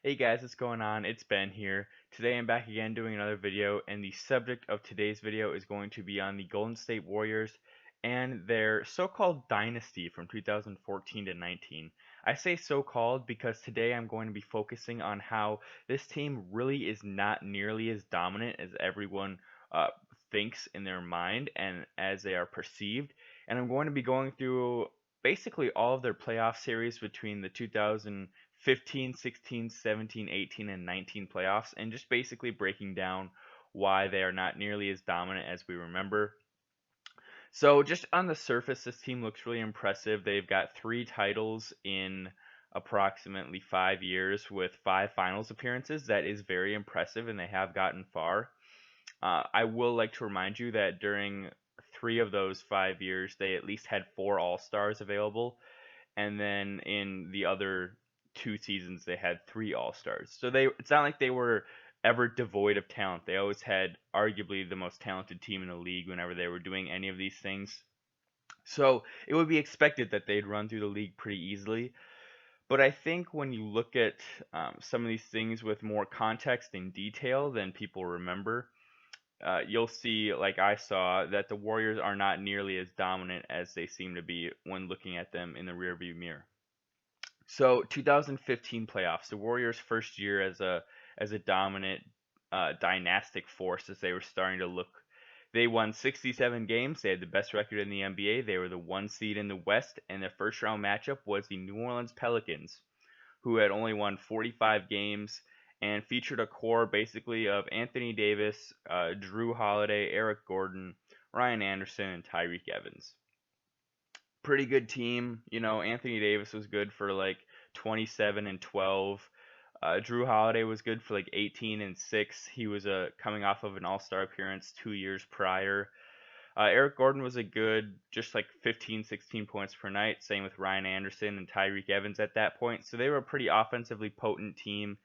Hey guys, what's going on? It's Ben here. Today I'm back again doing another video, and the subject of today's video is going to be on the Golden State Warriors and their so-called dynasty from 2014 to 19. I say so-called because today I'm going to be focusing on how this team really is not nearly as dominant as everyone uh, thinks in their mind and as they are perceived. And I'm going to be going through basically all of their playoff series between the 2015, 16, 17, 18, and 19 playoffs, and just basically breaking down why they are not nearly as dominant as we remember. So, just on the surface, this team looks really impressive. They've got 3 titles in approximately 5 years with 5 finals appearances. That is very impressive, and they have gotten far. I will like to remind you that during 3 of those 5 years, they at least had 4 All-Stars available, and then in the other 2 seasons they had 3 All-Stars. So it's not like they were ever devoid of talent. They always had arguably the most talented team in the league whenever they were doing any of these things. So it would be expected that they'd run through the league pretty easily. But I think when you look at some of these things with more context and detail than people remember, you'll see, like I saw, that the Warriors are not nearly as dominant as they seem to be when looking at them in the rearview mirror. So 2015 playoffs, the Warriors' first year as a dominant dynastic force as they were starting to look. They won 67 games. They had the best record in the NBA. They were the 1 seed in the West, and their first round matchup was the New Orleans Pelicans, who had only won 45 games and featured a core basically of Anthony Davis, Drew Holiday, Eric Gordon, Ryan Anderson, and Tyreke Evans. Pretty good team. Anthony Davis was good for like 27 and 12. Drew Holiday was good for like 18 and 6. He was coming off of an All-Star appearance 2 years prior. Eric Gordon was a good, just like 15, 16 points per night. Same with Ryan Anderson and Tyreke Evans at that point. So they were a pretty offensively potent team.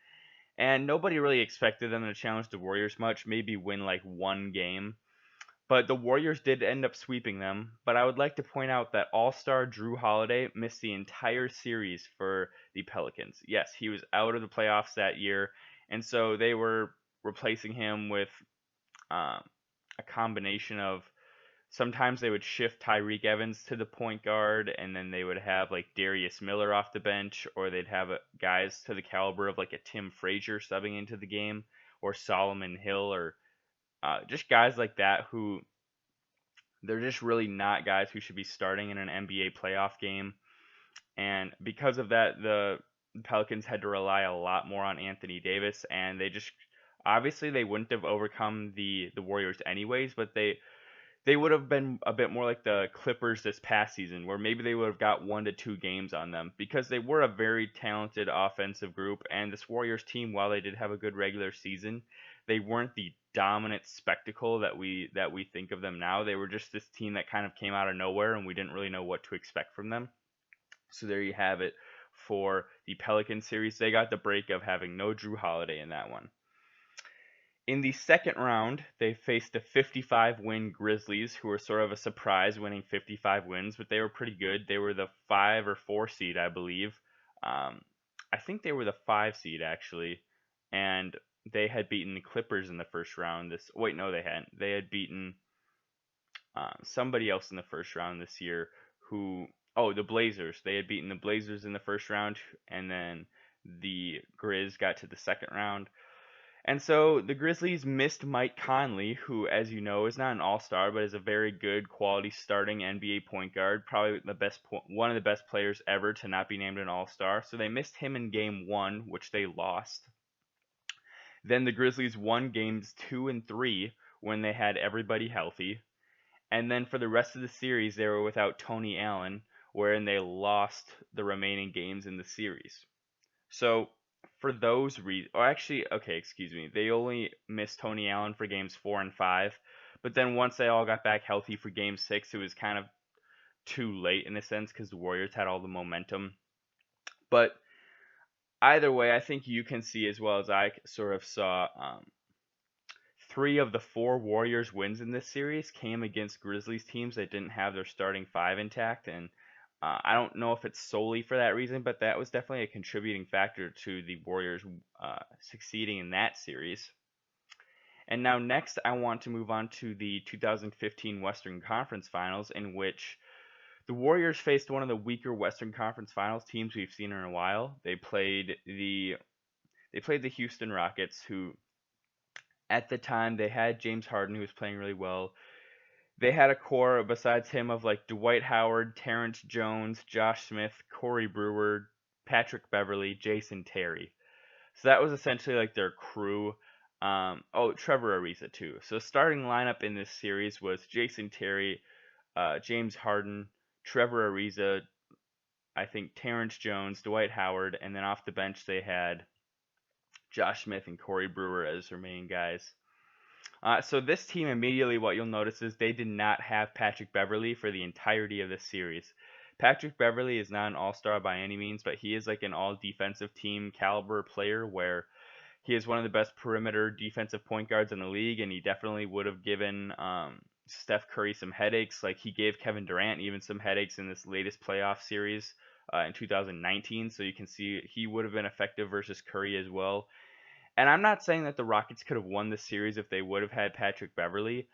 And nobody really expected them to challenge the Warriors much, maybe win like one game. But the Warriors did end up sweeping them. But I would like to point out that All-Star Drew Holiday missed the entire series for the Pelicans. Yes, he was out of the playoffs that year, and so they were replacing him with uh, a combination of sometimes they would shift Tyreke Evans to the point guard, and then they would have like Darius Miller off the bench, or they'd have guys to the caliber of like a Tim Frazier subbing into the game, or Solomon Hill, or just guys like that who they're just really not guys who should be starting in an NBA playoff game. And because of that, the Pelicans had to rely a lot more on Anthony Davis, and they just obviously they wouldn't have overcome the Warriors anyways, but they would have been a bit more like the Clippers this past season, where maybe they would have got 1 to 2 games on them because they were a very talented offensive group. And this Warriors team, while they did have a good regular season, they weren't the dominant spectacle that we think of them now. They were just this team that kind of came out of nowhere, and we didn't really know what to expect from them. So there you have it for the Pelican series. They got the break of having no Drew Holiday in that one. In the second round, they faced the 55-win Grizzlies, who were sort of a surprise, winning 55 wins, but they were pretty good. They were the 5 or 4 seed, I believe. I think they were the 5 seed actually, and they had beaten the Clippers in the first round. Wait, no, they hadn't. They had beaten somebody else in the first round this year. The Blazers. They had beaten the Blazers in the first round, and then the Grizz got to the second round. And so the Grizzlies missed Mike Conley, who, as you know, is not an all-star, but is a very good quality starting NBA point guard, probably one of the best players ever to not be named an all-star. So they missed him in game 1, which they lost. Then the Grizzlies won games 2 and 3 when they had everybody healthy. And then for the rest of the series, they were without Tony Allen, wherein they lost the remaining games in the series. So for those reasons, or actually, okay, excuse me, they only missed Tony Allen for games 4 and 5, but then once they all got back healthy for game 6, it was kind of too late in a sense because the Warriors had all the momentum. But either way, I think you can see as well as I sort of saw, 3 of the 4 Warriors wins in this series came against Grizzlies teams that didn't have their starting 5 intact, and I don't know if it's solely for that reason, but that was definitely a contributing factor to the Warriors succeeding in that series. And now next, I want to move on to the 2015 Western Conference Finals, in which the Warriors faced one of the weaker Western Conference Finals teams we've seen in a while. They played the Houston Rockets, who at the time they had James Harden, who was playing really well. They had a core besides him of like Dwight Howard, Terrence Jones, Josh Smith, Corey Brewer, Patrick Beverley, Jason Terry. So that was essentially like their crew. Trevor Ariza too. So starting lineup in this series was Jason Terry, James Harden, Trevor Ariza, I think Terrence Jones, Dwight Howard, and then off the bench they had Josh Smith and Corey Brewer as their main guys. So this team immediately, what you'll notice is they did not have Patrick Beverley for the entirety of this series. Patrick Beverley is not an all-star by any means, but he is like an all-defensive team caliber player where he is one of the best perimeter defensive point guards in the league, and he definitely would have given Steph Curry some headaches. Like he gave Kevin Durant even some headaches in this latest playoff series in 2019. So you can see he would have been effective versus Curry as well. And I'm not saying that the Rockets could have won this series if they would have had Patrick Beverley,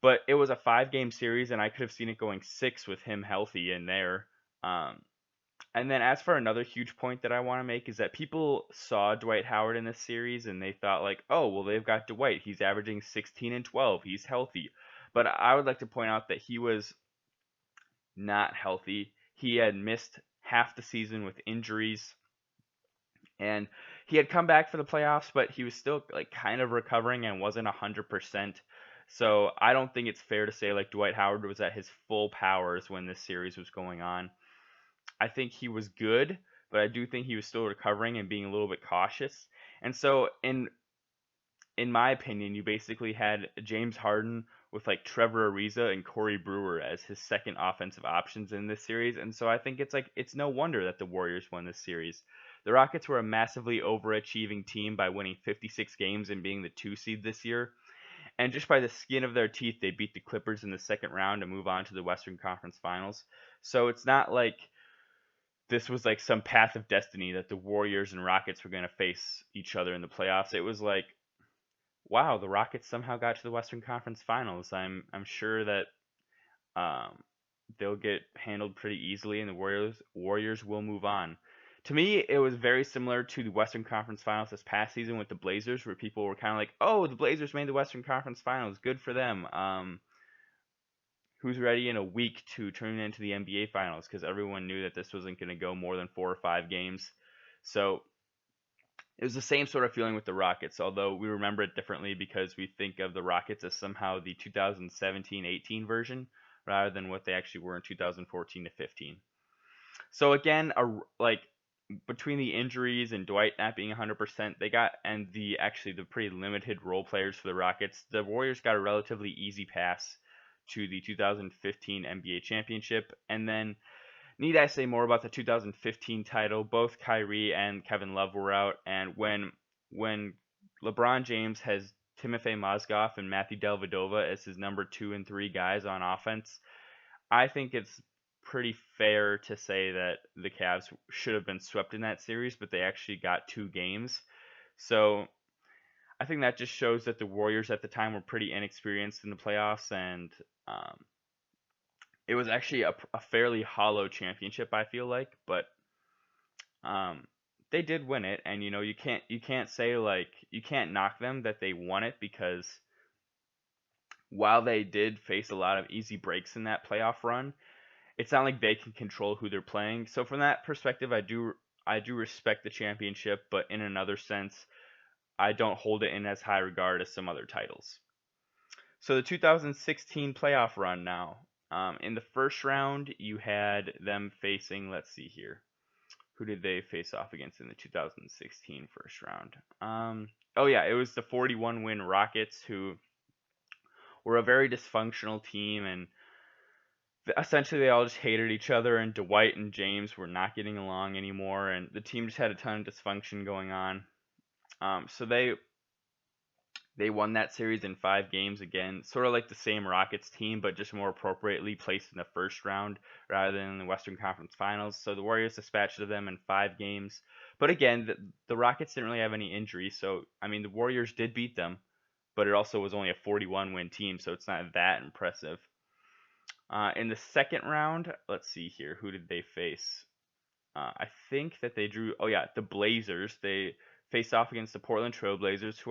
but it was a 5-game series, and I could have seen it going 6 with him healthy in there. Um, and then as for another huge point that I want to make is that people saw Dwight Howard in this series and they thought like, oh, well, they've got Dwight. He's averaging 16 and 12. He's healthy. But I would like to point out that he was not healthy. He had missed half the season with injuries, and he had come back for the playoffs, but he was still like kind of recovering and wasn't 100%. So I don't think it's fair to say like Dwight Howard was at his full powers when this series was going on. I think he was good, but I do think he was still recovering and being a little bit cautious. And so in my opinion, you basically had James Harden with like Trevor Ariza and Corey Brewer as his second offensive options in this series. And so I think it's no wonder that the Warriors won this series. The Rockets were a massively overachieving team by winning 56 games and being the 2 seed this year. And just by the skin of their teeth, they beat the Clippers in the second round to move on to the Western Conference Finals. So it's not like this was like some path of destiny that the Warriors and Rockets were going to face each other in the playoffs. It was like, wow, the Rockets somehow got to the Western Conference Finals. I'm sure that um, they'll get handled pretty easily, and the Warriors will move on. To me, it was very similar to the Western Conference Finals this past season with the Blazers, where people were kind of like, "Oh, the Blazers made the Western Conference Finals. Good for them." Who's ready in a week to turn into the NBA Finals? Because everyone knew that this wasn't going to go more than 4 or 5 games. So it was the same sort of feeling with the Rockets, although we remember it differently because we think of the Rockets as somehow the 2017-18 version rather than what they actually were in 2014 to 15. So again, like between the injuries and Dwight not being 100%, they got and the pretty limited role players for the Rockets, the Warriors got a relatively easy pass to the 2015 NBA championship. And then need I say more about the 2015 title? Both Kyrie and Kevin Love were out, and when LeBron James has Timofey Mozgov and Matthew Dellavedova as his number 2 and 3 guys on offense, I think it's pretty fair to say that the Cavs should have been swept in that series, but they actually got 2 games. So I think that just shows that the Warriors at the time were pretty inexperienced in the playoffs, and it was actually a fairly hollow championship, I feel like, but they did win it, and you can't say like you can't knock them that they won it because while they did face a lot of easy breaks in that playoff run, it's not like they can control who they're playing. So from that perspective, I do respect the championship, but in another sense, I don't hold it in as high regard as some other titles. So the 2016 playoff run now. In the first round, you had them facing, let's see here. Who did they face off against in the 2016 first round? Oh yeah, it was the 41-win Rockets, who were a very dysfunctional team, and essentially they all just hated each other, and Dwight and James were not getting along anymore, and the team just had a ton of dysfunction going on. So They won that series in 5 games again, sort of like the same Rockets team, but just more appropriately placed in the first round rather than in the Western Conference Finals. So the Warriors dispatched of them in 5 games. But again, the Rockets didn't really have any injuries, so I mean the Warriors did beat them, but it also was only a 41 win team, so it's not that impressive. In the second round, let's see here, who did they face? I think that they drew. Oh yeah, the Blazers. They faced off against the Portland Trail Blazers,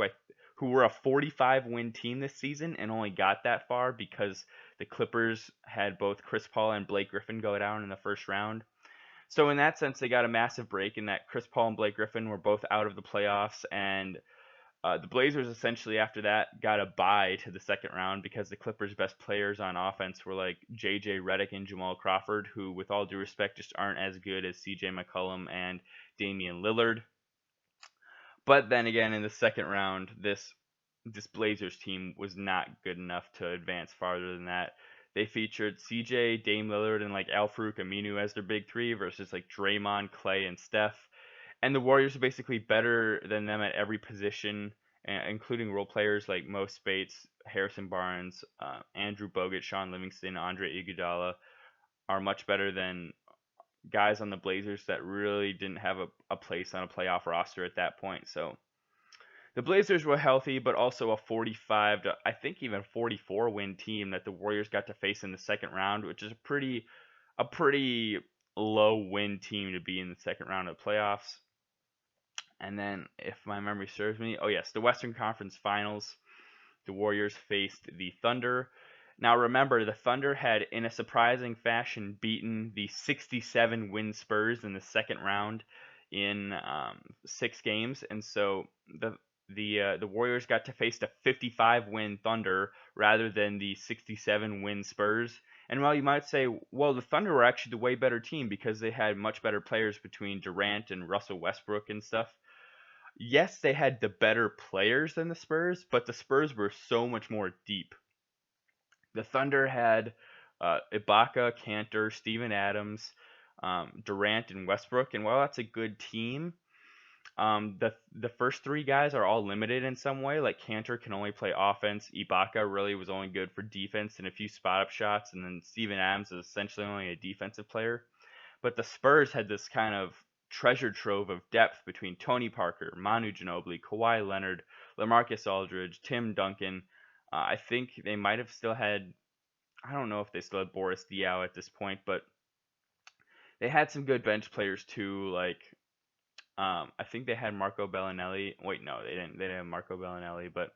who were a 45 win team this season and only got that far because the Clippers had both Chris Paul and Blake Griffin go down in the first round. So in that sense, they got a massive break in that Chris Paul and Blake Griffin were both out of the playoffs, and the Blazers essentially after that got a bye to the second round because the Clippers' best players on offense were like J.J. Redick and Jamal Crawford, who, with all due respect, just aren't as good as C.J. McCollum and Damian Lillard. But then again, in the second round, this Blazers team was not good enough to advance farther than that. They featured CJ, Dame Lillard, and like Al-Farouq Aminu as their big three versus like Draymond, Clay, and Steph. And the Warriors are basically better than them at every position, including role players like Mo Spates, Harrison Barnes, Andrew Bogut, Sean Livingston, Andre Iguodala are much better than guys on the Blazers that really didn't have a place on a playoff roster at that point. So the Blazers were healthy, but also a 45 to I think even 44 win team that the Warriors got to face in the second round, which is a pretty low win team to be in the second round of the playoffs. And then, if my memory serves me, oh yes, the Western Conference Finals, the Warriors faced the Thunder. Now remember, the Thunder had, in a surprising fashion, beaten the 67 win Spurs in the second round in 6 games, and so the Warriors got to face the 55 win Thunder rather than the 67 win Spurs. And while you might say, well, the Thunder were actually the way better team because they had much better players between Durant and Russell Westbrook and stuff. Yes, they had the better players than the Spurs, but the Spurs were so much more deep. The Thunder had Ibaka, Cantor, Steven Adams, Durant, and Westbrook, and while that's a good team, the first 3 guys are all limited in some way. Like Cantor can only play offense. Ibaka really was only good for defense and a few spot up shots, and then Steven Adams is essentially only a defensive player. But the Spurs had this kind of treasure trove of depth between Tony Parker, Manu Ginobili, Kawhi Leonard, LaMarcus Aldridge, Tim Duncan. I think they might have still had, I don't know if they still had Boris Diaw at this point, but they had some good bench players too. Like, I think they had Marco Bellinelli. Wait, no, they didn't. They didn't have Marco Bellinelli, but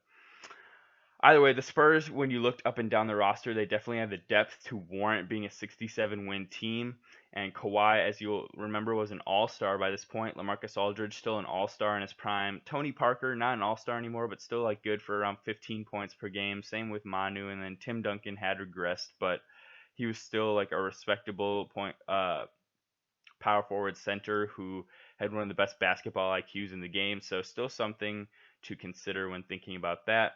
either way, the Spurs, when you looked up and down the roster, they definitely have the depth to warrant being a 67 win team. And Kawhi, as you'll remember, was an all-star by this point. LaMarcus Aldridge, still an all-star in his prime. Tony Parker, not an all-star anymore, but still like good for around 15 points per game. Same with Manu, and then Tim Duncan had regressed, but he was still like a respectable power forward center who had one of the best basketball IQs in the game. So still something to consider when thinking about that.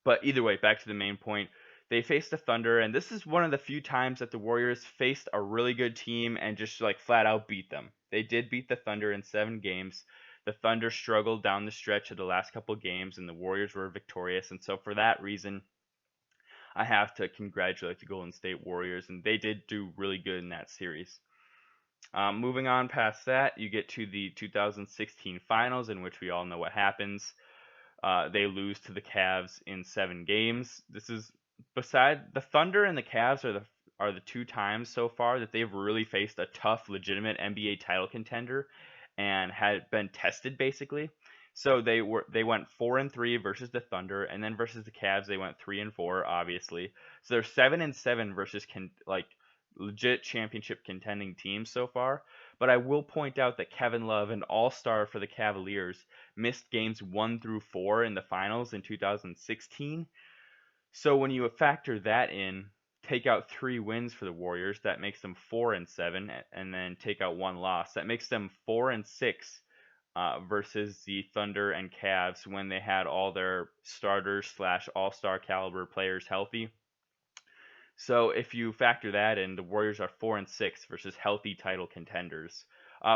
But either way, back to the main point. They faced the Thunder, and this is one of the few times that the Warriors faced a really good team and just like flat out beat them. They did beat the Thunder in 7 games. The Thunder struggled down the stretch of the last couple games, and the Warriors were victorious. And so for that reason, I have to congratulate the Golden State Warriors, and they did do really good in that series. Moving on past that, you get to the 2016 finals, in which we all know what happens. They lose to the Cavs in 7 games. This is beside the Thunder and the Cavs are the 2 times so far that they've really faced a tough, legitimate NBA title contender and had been tested basically. So they went 4-3 versus the Thunder, and then versus the Cavs they went 3-4, obviously. So they're 7-7 versus legit championship contending teams so far. But I will point out that Kevin Love, an all-star for the Cavaliers, missed games 1 through 4 in the finals in 2016. So when you factor that in, take out 3 wins for the Warriors, that makes them 4-7, and then take out 1 loss, that makes them 4-6 versus the Thunder and Cavs when they had all their starters slash all-star caliber players healthy. So if you factor that in, the Warriors are 4-6 versus healthy title contenders,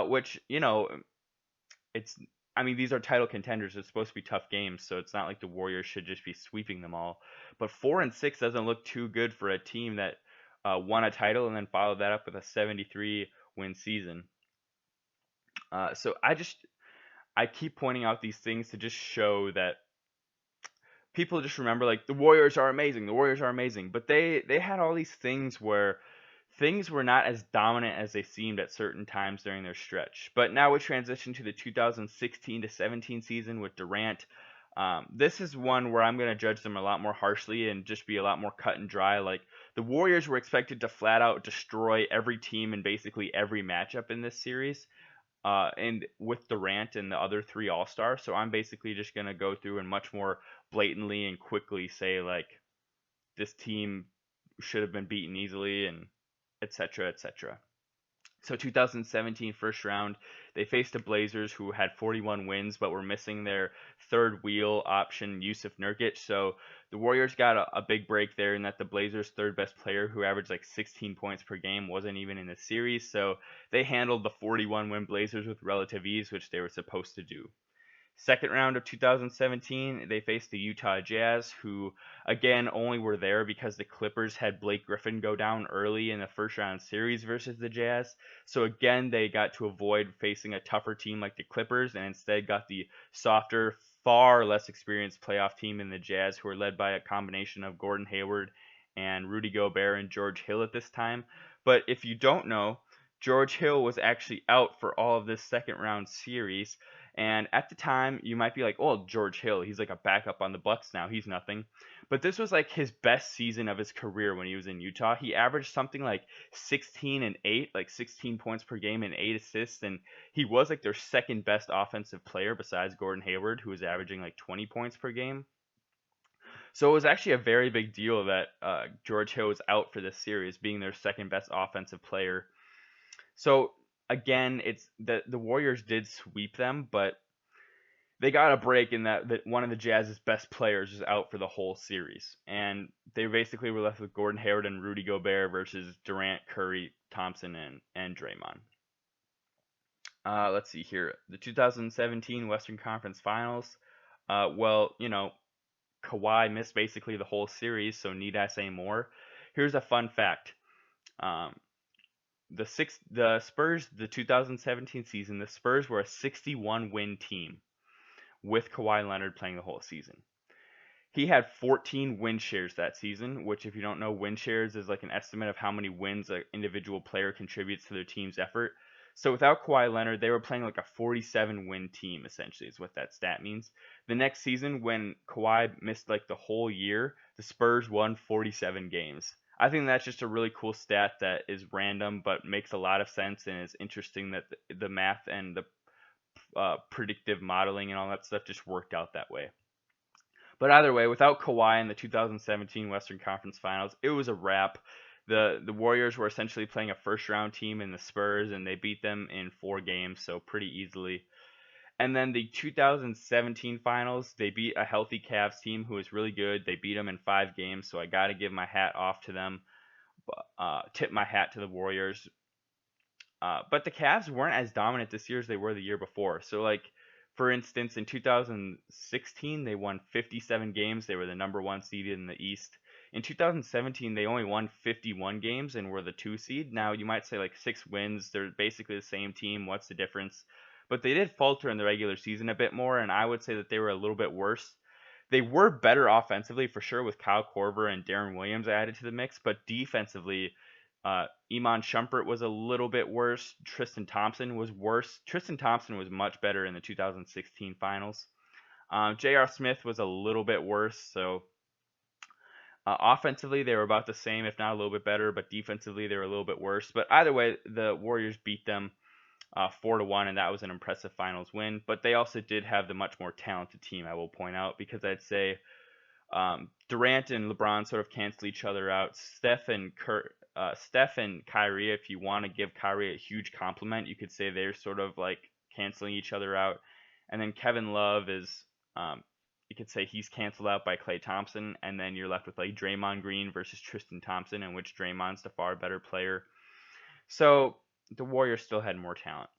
which it's I mean, these are title contenders. It's supposed to be tough games, so it's not like the Warriors should just be sweeping them all. But 4-6 doesn't look too good for a team that won a title and then followed that up with a 73 win season. So I keep pointing out these things to just show that people just remember like the Warriors are amazing, the Warriors are amazing, but they had all these things where things were not as dominant as they seemed at certain times during their stretch. But now we transition to the 2016 to 17 season with Durant. This is one where I'm going to judge them a lot more harshly and just be a lot more cut and dry. Like the Warriors were expected to flat out destroy every team in basically every matchup in this series. And with Durant and the other three All Stars, so I'm basically just gonna go through and much more blatantly and quickly say like this team should have been beaten easily and etc. etc. So 2017 first round, they faced the Blazers who had 41 wins but were missing their third wheel option, Yusuf Nurkic. So the Warriors got a big break there in that the Blazers' third best player, who averaged like 16 points per game, wasn't even in the series. So they handled the 41 win Blazers with relative ease, which they were supposed to do. Second round of 2017, they faced the Utah Jazz, who again only were there because the Clippers had Blake Griffin go down early in the first round series versus the Jazz. So again, they got to avoid facing a tougher team like the Clippers and instead got the softer, far less experienced playoff team in the Jazz, who were led by a combination of Gordon Hayward and Rudy Gobert and George Hill at this time. But if you don't know, George Hill was actually out for all of this second round series. And at the time, you might be like, "Oh, George Hill, he's like a backup on the Bucks now. He's nothing." But this was like his best season of his career when he was in Utah. He averaged something like 16 and 8, like 16 points per game and 8 assists, and he was like their second best offensive player besides Gordon Hayward, who was averaging like 20 points per game. So it was actually a very big deal that George Hill was out for this series, being their second best offensive player. So again, it's the Warriors did sweep them, but they got a break in that one of the Jazz's best players is out for the whole series, and they basically were left with Gordon Hayward and Rudy Gobert versus Durant, Curry, Thompson, and Draymond. Let's see here, the 2017 Western Conference Finals. Well, Kawhi missed basically the whole series, so need I say more? Here's a fun fact. Um, the Spurs, the 2017 season, the Spurs were a 61 win team with Kawhi Leonard playing the whole season. He had 14 win shares that season, which if you don't know, win shares is like an estimate of how many wins an individual player contributes to their team's effort. So without Kawhi Leonard, they were playing like a 47 win team, essentially, is what that stat means. The next season, when Kawhi missed like the whole year, the Spurs won 47 games. I think that's just a really cool stat that is random but makes a lot of sense and is interesting that the math and the predictive modeling and all that stuff just worked out that way. But either way, without Kawhi in the 2017 Western Conference Finals, it was a wrap. The Warriors were essentially playing a first round team in the Spurs, and they beat them in 4 games, so pretty easily. And then the 2017 Finals, they beat a healthy Cavs team who was really good. They beat them in 5 games, so I got to give my hat off to them. Tip my hat to the Warriors. But the Cavs weren't as dominant this year as they were the year before. So, like, for instance, in 2016, they won 57 games. They were the number 1 seed in the East. In 2017, they only won 51 games and were the 2 seed. Now, you might say, like, 6 wins. They're basically the same team. What's the difference? But they did falter in the regular season a bit more, and I would say that they were a little bit worse. They were better offensively, for sure, with Kyle Korver and Darren Williams added to the mix, but defensively, Iman Shumpert was a little bit worse. Tristan Thompson was worse. Tristan Thompson was much better in the 2016 finals. J.R. Smith was a little bit worse. So offensively, they were about the same, if not a little bit better, but defensively, they were a little bit worse. But either way, the Warriors beat them 4-1, and that was an impressive finals win. But they also did have the much more talented team, I will point out, because I'd say Durant and LeBron sort of cancel each other out. Steph and Kyrie, if you want to give Kyrie a huge compliment, you could say they're sort of like canceling each other out. And then Kevin Love is, you could say he's canceled out by Klay Thompson. And then you're left with like Draymond Green versus Tristan Thompson, in which Draymond's the far better player. So the Warriors still had more talent.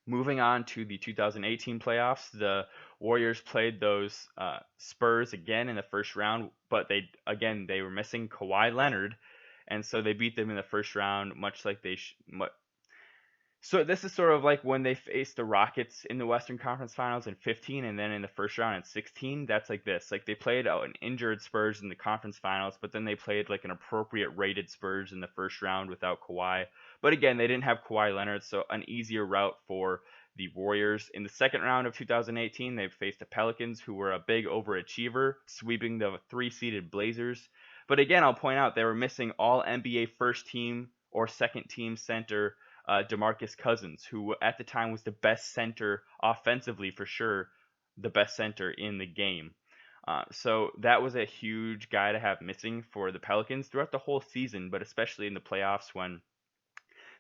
Moving on to the 2018 playoffs, the Warriors played those Spurs again in the first round, but they were missing Kawhi Leonard, and so they beat them in the first round, much like so this is sort of like when they faced the Rockets in the Western Conference Finals in 15 and then in the first round in 16. That's like this. Like they played an injured Spurs in the conference finals, but then they played like an appropriate rated Spurs in the first round without Kawhi. But again, they didn't have Kawhi Leonard, so an easier route for the Warriors. In the second round of 2018, they faced the Pelicans, who were a big overachiever, sweeping the three-seeded Blazers. But again, I'll point out they were missing all NBA first team or second team center DeMarcus Cousins, who at the time was the best center offensively for sure, the best center in the game. So that was a huge guy to have missing for the Pelicans throughout the whole season, but especially in the playoffs when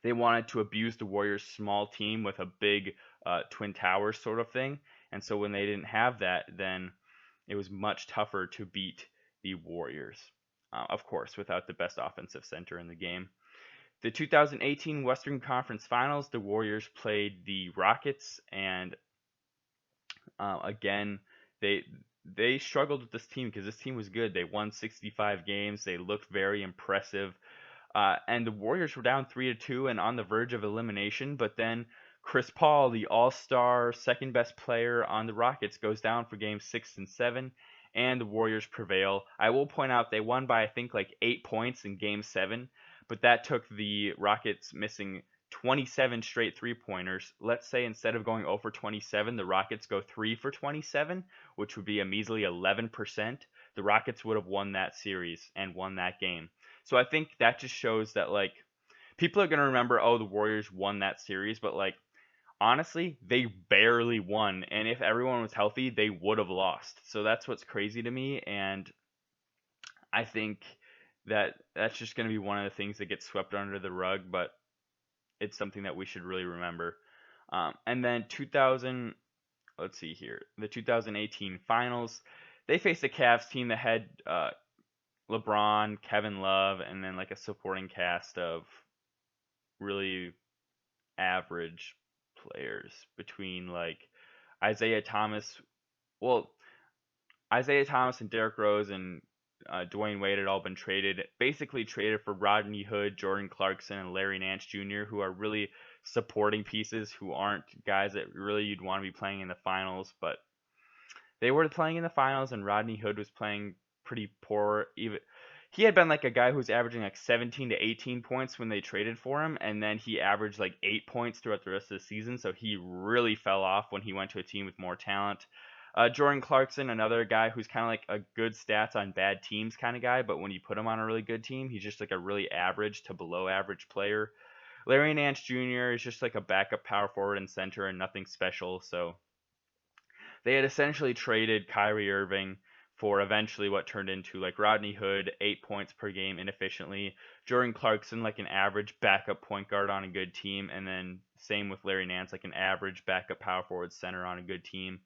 they wanted to abuse the Warriors' small team with a big Twin Towers sort of thing. And so when they didn't have that, then it was much tougher to beat the Warriors. Of course, without the best offensive center in the game. The 2018 Western Conference Finals, the Warriors played the Rockets, and again, they struggled with this team because this team was good. They won 65 games. They looked very impressive. And the Warriors were down 3-2 and on the verge of elimination, but then Chris Paul, the all-star second best player on the Rockets, goes down for games 6 and 7, and the Warriors prevail. I will point out they won by I think like 8 points in game 7, but that took the Rockets missing 27 straight three-pointers. Let's say instead of going 0 for 27, the Rockets go 3 for 27, which would be a measly 11%. The Rockets would have won that series and won that game. So I think that just shows that like people are going to remember, oh, the Warriors won that series, but like honestly, they barely won, and if everyone was healthy, they would have lost. So that's what's crazy to me, and I think that that's just going to be one of the things that gets swept under the rug, but it's something that we should really remember. And then 2000, let's see here, the 2018 finals, they faced a Cavs team that had LeBron, Kevin Love, and then like a supporting cast of really average players between like Isaiah Thomas. Well, Isaiah Thomas and Derrick Rose and Dwayne Wade had all been basically traded for Rodney Hood, Jordan Clarkson, and Larry Nance Jr., who are really supporting pieces who aren't guys that really you'd want to be playing in the finals, but they were playing in the finals, and Rodney Hood was playing pretty poor. Even he had been like a guy who was averaging like 17 to 18 points when they traded for him, and then he averaged like 8 points throughout the rest of the season. So he really fell off when he went to a team with more talent. Jordan Clarkson, another guy who's kind of like a good stats on bad teams kind of guy, but when you put him on a really good team, he's just like a really average to below average player. Larry Nance Jr. is just like a backup power forward and center and nothing special. So they had essentially traded Kyrie Irving for eventually what turned into like Rodney Hood, 8 points per game inefficiently, Jordan Clarkson like an average backup point guard on a good team, and then same with Larry Nance, like an average backup power forward center on a good team.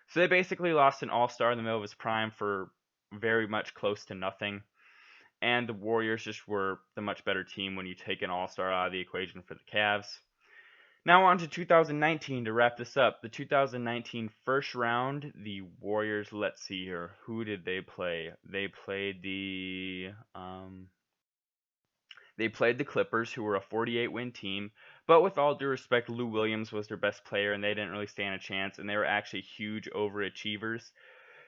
So they basically lost an all-star in the middle of his prime for very much close to nothing. And the Warriors just were the much better team when you take an all-star out of the equation for the Cavs. Now on to 2019 to wrap this up. The 2019 first round, the Warriors, let's see here. Who did they play? They played the Clippers, who were a 48-win team. But with all due respect, Lou Williams was their best player, and they didn't really stand a chance, and they were actually huge overachievers.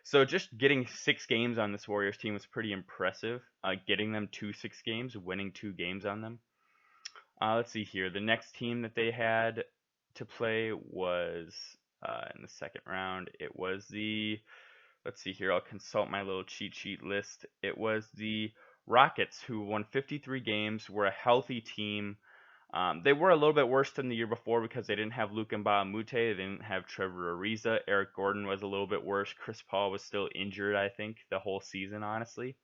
So just getting 6 games on this Warriors team was pretty impressive. Getting them to 6 games, winning 2 games on them. Let's see here. The next team that they had to play was in the second round. It was let's see here. I'll consult my little cheat sheet list. It was the Rockets, who won 53 games, were a healthy team. They were a little bit worse than the year before because they didn't have Luka Mbamute. They didn't have Trevor Ariza. Eric Gordon was a little bit worse. Chris Paul was still injured, I think, the whole season, honestly.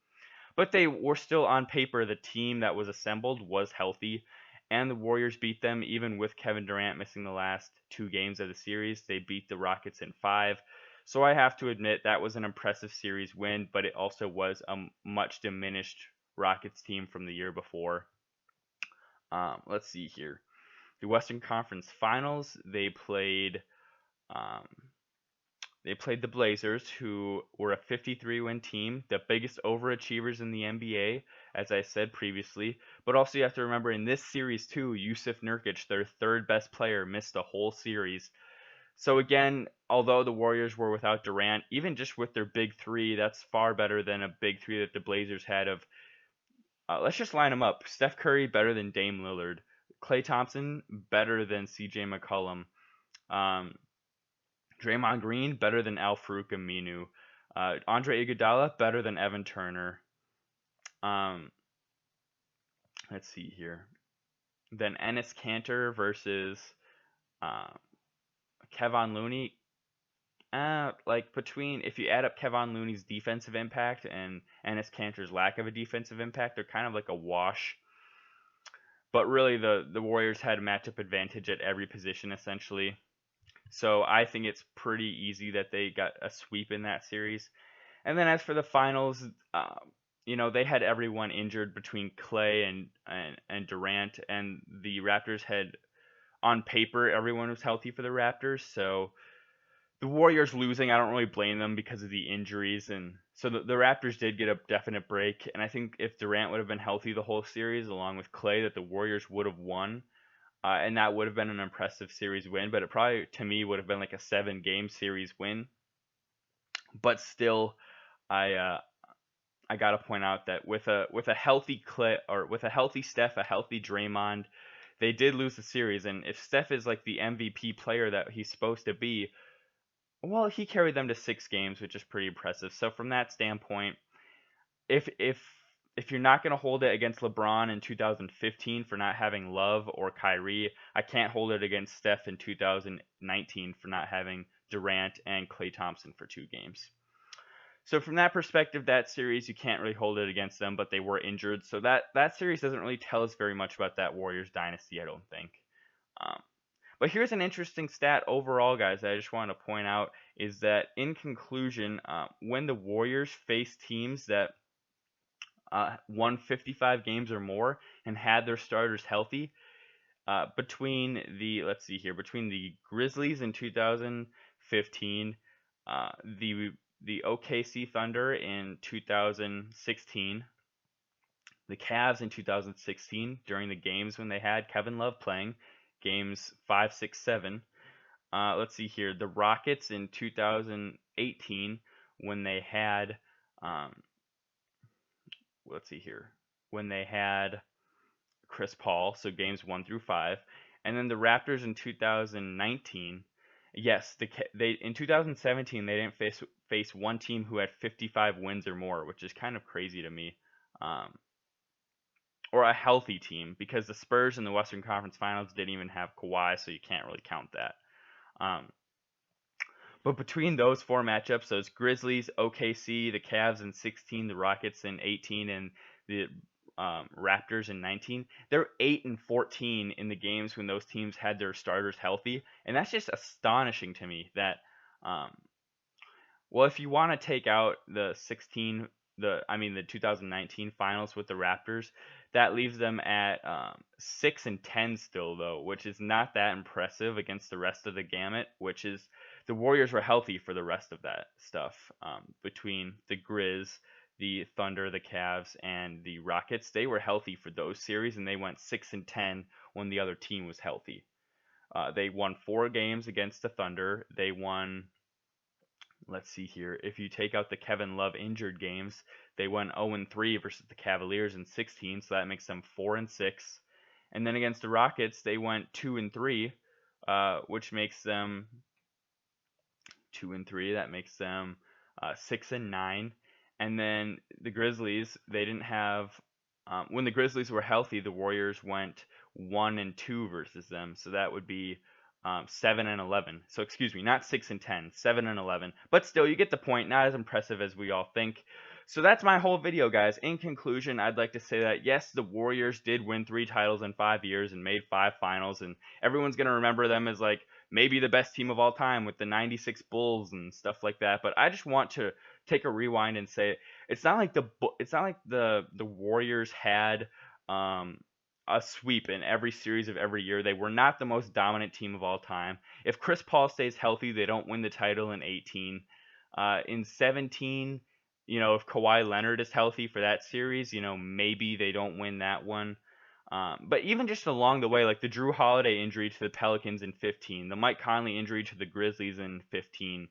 But they were still on paper. The team that was assembled was healthy, and the Warriors beat them even with Kevin Durant missing the last 2 games of the series. They beat the Rockets in 5. So I have to admit that was an impressive series win, but it also was a much diminished Rockets team from the year before. Let's see here. the Western Conference Finals, um, they played the Blazers, who were a 53-win team, the biggest overachievers in the NBA, as I said previously. But also you have to remember in this series too, Yusuf Nurkic, their third best player, missed the whole series. So again, although the Warriors were without Durant, even just with their big three, that's far better than a big three that the Blazers had of, let's just line them up. Steph Curry better than Dame Lillard. Klay Thompson better than CJ McCollum. Um, Draymond Green better than Al-Farouq Aminu. Andre Iguodala better than Evan Turner. Um, let's see here. Then Enes Kanter versus uh, Kevon Looney. Like between, if you add up Kevon Looney's defensive impact and Enes Kanter's lack of a defensive impact, they're kind of like a wash. But really, the Warriors had a matchup advantage at every position essentially. So I think it's pretty easy that they got a sweep in that series. And then as for the finals, they had everyone injured between Clay and Durant, and the Raptors had, on paper, everyone was healthy for the Raptors. So the Warriors losing, I don't really blame them because of the injuries, and so the Raptors did get a definite break. And I think if Durant would have been healthy the whole series, along with Clay, that the Warriors would have won. And that would have been an impressive series win, but it probably, to me, would have been like a 7-game series win. But still, I I gotta point out that with a healthy Clay, or with a healthy Steph, a healthy Draymond, they did lose the series. And if Steph is like the MVP player that he's supposed to be, well, he carried them to 6 games, which is pretty impressive. So from that standpoint, if if if you're not gonna hold it against LeBron in 2015 for not having Love or Kyrie, I can't hold it against Steph in 2019 for not having Durant and Klay Thompson for 2 games. So from that perspective, that series you can't really hold it against them, but they were injured, so that series doesn't really tell us very much about that Warriors dynasty, I don't think. Um, but here's an interesting stat overall, guys, that I just want to point out is that in conclusion, when the Warriors face teams that won 55 games or more and had their starters healthy, between between the Grizzlies in 2015, the OKC Thunder in 2016, the Cavs in 2016 during the games when they had Kevin Love playing, games 5, 6, 7. Let's see here, the Rockets in 2018 when they had, um, let's see here, when they had Chris Paul, so games 1 through 5, and then the Raptors in 2019. Yes, they in 2017 they didn't face one team who had 55 wins or more, which is kind of crazy to me. Or a healthy team, because the Spurs in the Western Conference Finals didn't even have Kawhi, so you can't really count that. Um, but between those 4 matchups, those Grizzlies, OKC, the Cavs in 16, the Rockets in 18, and the Raptors in 19, they're 8-14 in the games when those teams had their starters healthy, and that's just astonishing to me. That, well, if you want to take out the 2019 finals with the Raptors, that leaves them at 6-10 still, though, which is not that impressive against the rest of the gamut. Which is, the Warriors were healthy for the rest of that stuff. Between the Grizz, the Thunder, the Cavs, and the Rockets, they were healthy for those series, and they went 6-10 when the other team was healthy. They won 4 games against the Thunder. They won, let's see here, if you take out the Kevin Love injured games, they went 0-3 versus the Cavaliers in 16, so that makes them 4-6. And then against the Rockets, they went 2-3, which makes them 2-3. That makes them 6-9. And then the Grizzlies, they didn't have. When the Grizzlies were healthy, the Warriors went 1-2 versus them, so that would be 7-11. So excuse me, not 6-10, 7-11. But still, you get the point. Not as impressive as we all think. So that's my whole video, guys. In conclusion, I'd like to say that yes, the Warriors did win 3 titles in 5 years and made 5 finals, and everyone's gonna remember them as like maybe the best team of all time with the '96 Bulls and stuff like that. But I just want to take a rewind and say it's not like the Warriors had a sweep in every series of every year. They were not the most dominant team of all time. If Chris Paul stays healthy, they don't win the title in 18. In 17, if Kawhi Leonard is healthy for that series, maybe they don't win that one. But even just along the way, like the Drew Holiday injury to the Pelicans in 15, the Mike Conley injury to the Grizzlies in 15,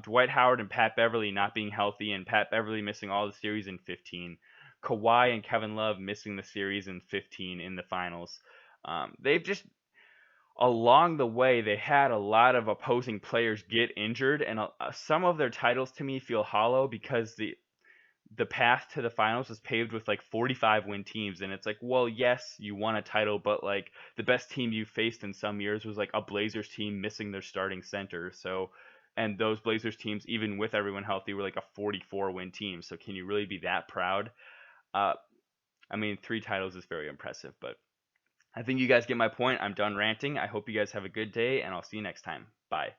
Dwight Howard and Pat Beverly not being healthy, and Pat Beverly missing all the series in 15. Kawhi and Kevin Love missing the series in 15 in the finals. They've just along the way they had a lot of opposing players get injured, and some of their titles to me feel hollow because the path to the finals was paved with like 45 win teams, and it's like, well, yes, you won a title, but like the best team you faced in some years was like a Blazers team missing their starting center. So, and those Blazers teams, even with everyone healthy, were like a 44 win team. So can you really be that proud? uh I mean, 3 titles is very impressive, but I think you guys get my point. I'm done ranting. I hope you guys have a good day, and I'll see you next time. Bye.